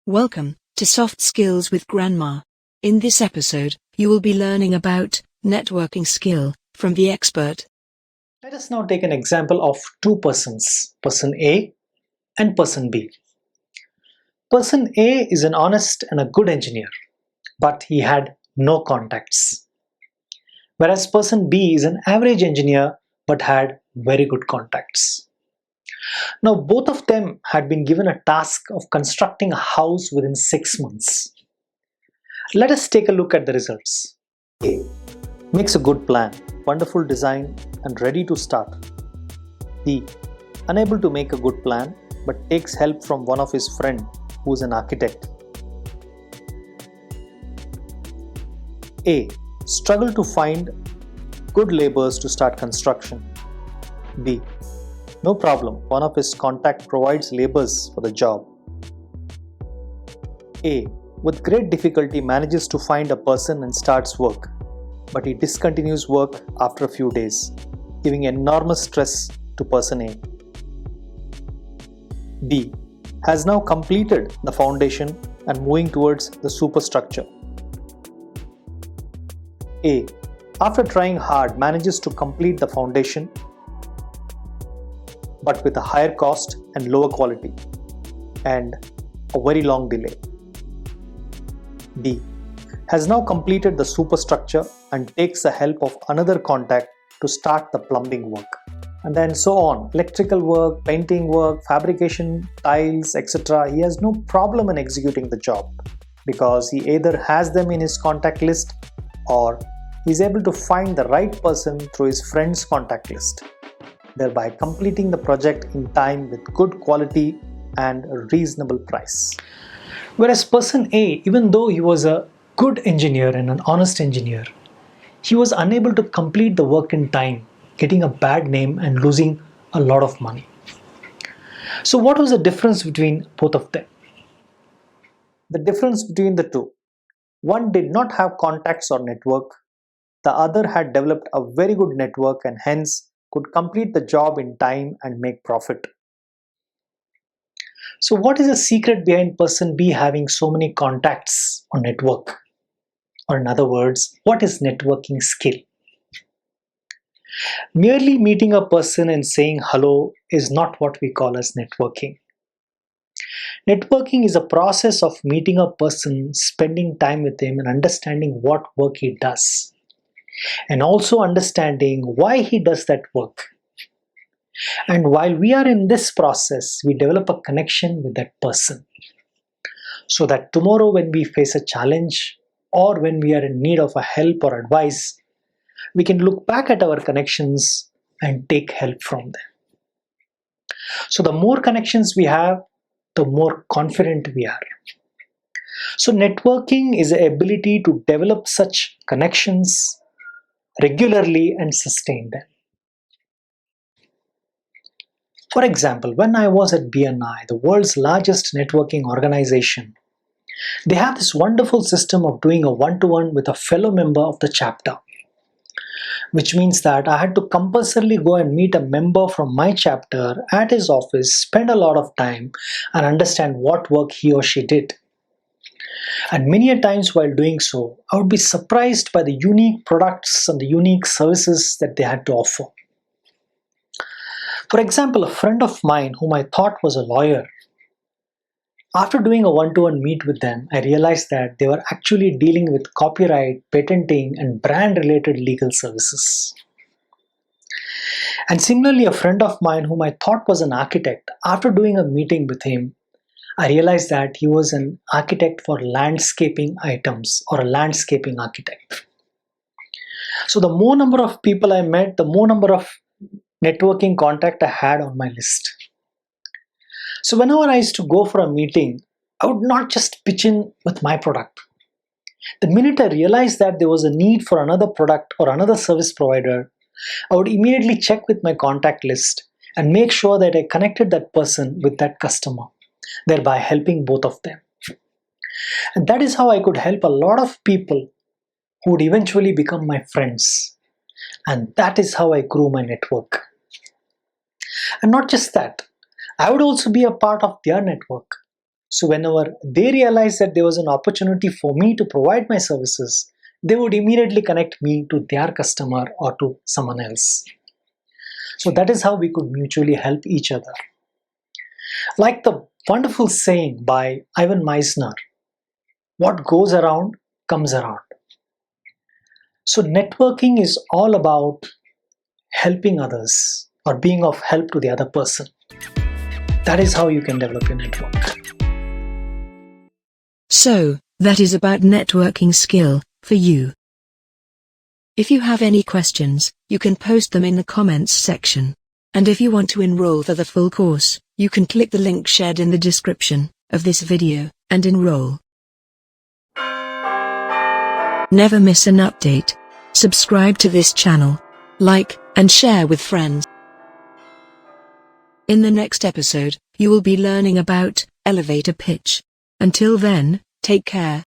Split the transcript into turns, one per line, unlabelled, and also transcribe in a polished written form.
Welcome to Soft Skills with Grandma. In this episode, you will be learning about networking skill from the expert.
Let us now take an example of two persons, person A and person B. Person A is an honest and a good engineer, but he had no contacts. Whereas person B is an average engineer but had very good contacts. Now both of them had been given a task of constructing a house within 6 months. Let us take a look at the results. A makes a good plan, wonderful design and ready to start. B unable to make a good plan but takes help from one of his friend who is an architect. A struggle to find good laborers to start construction. B no problem, one of his contact provides laborers for the job. A with great difficulty manages to find a person and starts work, but he discontinues work after a few days, giving enormous stress to person A. B has now completed the foundation and moving towards the superstructure. A after trying hard manages to complete the foundation but with a higher cost and lower quality and a very long delay. B has now completed the superstructure and takes the help of another contact to start the plumbing work. And then so on, electrical work, painting work, fabrication, tiles, etc. He has no problem in executing the job because he either has them in his contact list or he is able to find the right person through his friend's contact list, thereby completing the project in time with good quality and a reasonable price. Whereas person A, even though he was a good engineer and an honest engineer, he was unable to complete the work in time, getting a bad name and losing a lot of money. So what was the difference between both of them? The difference between the two: one did not have contacts or network, the other had developed a very good network and hence could complete the job in time and make profit. So what is the secret behind person B having so many contacts or network? Or in other words, what is networking skill? Merely meeting a person and saying hello is not what we call as networking. Networking is a process of meeting a person, spending time with him and understanding what work he does, and also understanding why he does that work. And while we are in this process, we develop a connection with that person so that tomorrow when we face a challenge or when we are in need of a help or advice, we can look back at our connections and take help from them. So the more connections we have, the more confident we are. So networking is the ability to develop such connections regularly and sustain them. For example, when I was at BNI, the world's largest networking organization, they have this wonderful system of doing a one-to-one with a fellow member of the chapter, which means that I had to compulsorily go and meet a member from my chapter at his office, spend a lot of time and understand what work he or she did. And many a times while doing so, I would be surprised by the unique products and the unique services that they had to offer. For example, a friend of mine whom I thought was a lawyer, after doing a one-to-one meet with them, I realized that they were actually dealing with copyright, patenting, and brand-related legal services. And similarly, a friend of mine whom I thought was an architect, after doing a meeting with him, I realized that he was an architect for landscaping items or a landscaping architect. So the more number of people I met, the more number of networking contact I had on my list. So whenever I used to go for a meeting, I would not just pitch in with my product. The minute I realized that there was a need for another product or another service provider, I would immediately check with my contact list and make sure that I connected that person with that customer, thereby helping both of them. And that is how I could help a lot of people who would eventually become my friends. And that is how I grew my network. And not just that, I would also be a part of their network. So whenever they realized that there was an opportunity for me to provide my services, they would immediately connect me to their customer or to someone else. So that is how we could mutually help each other. Like the wonderful saying by Ivan Meisner, what goes around comes around. So networking is all about helping others or being of help to the other person. That is how you can develop your network.
So, that is about networking skill for you. If you have any questions, you can post them in the comments section. And if you want to enroll for the full course, you can click the link shared in the description of this video and enroll. Never miss an update. Subscribe to this channel, like, and share with friends. In the next episode, you will be learning about elevator pitch. Until then, take care.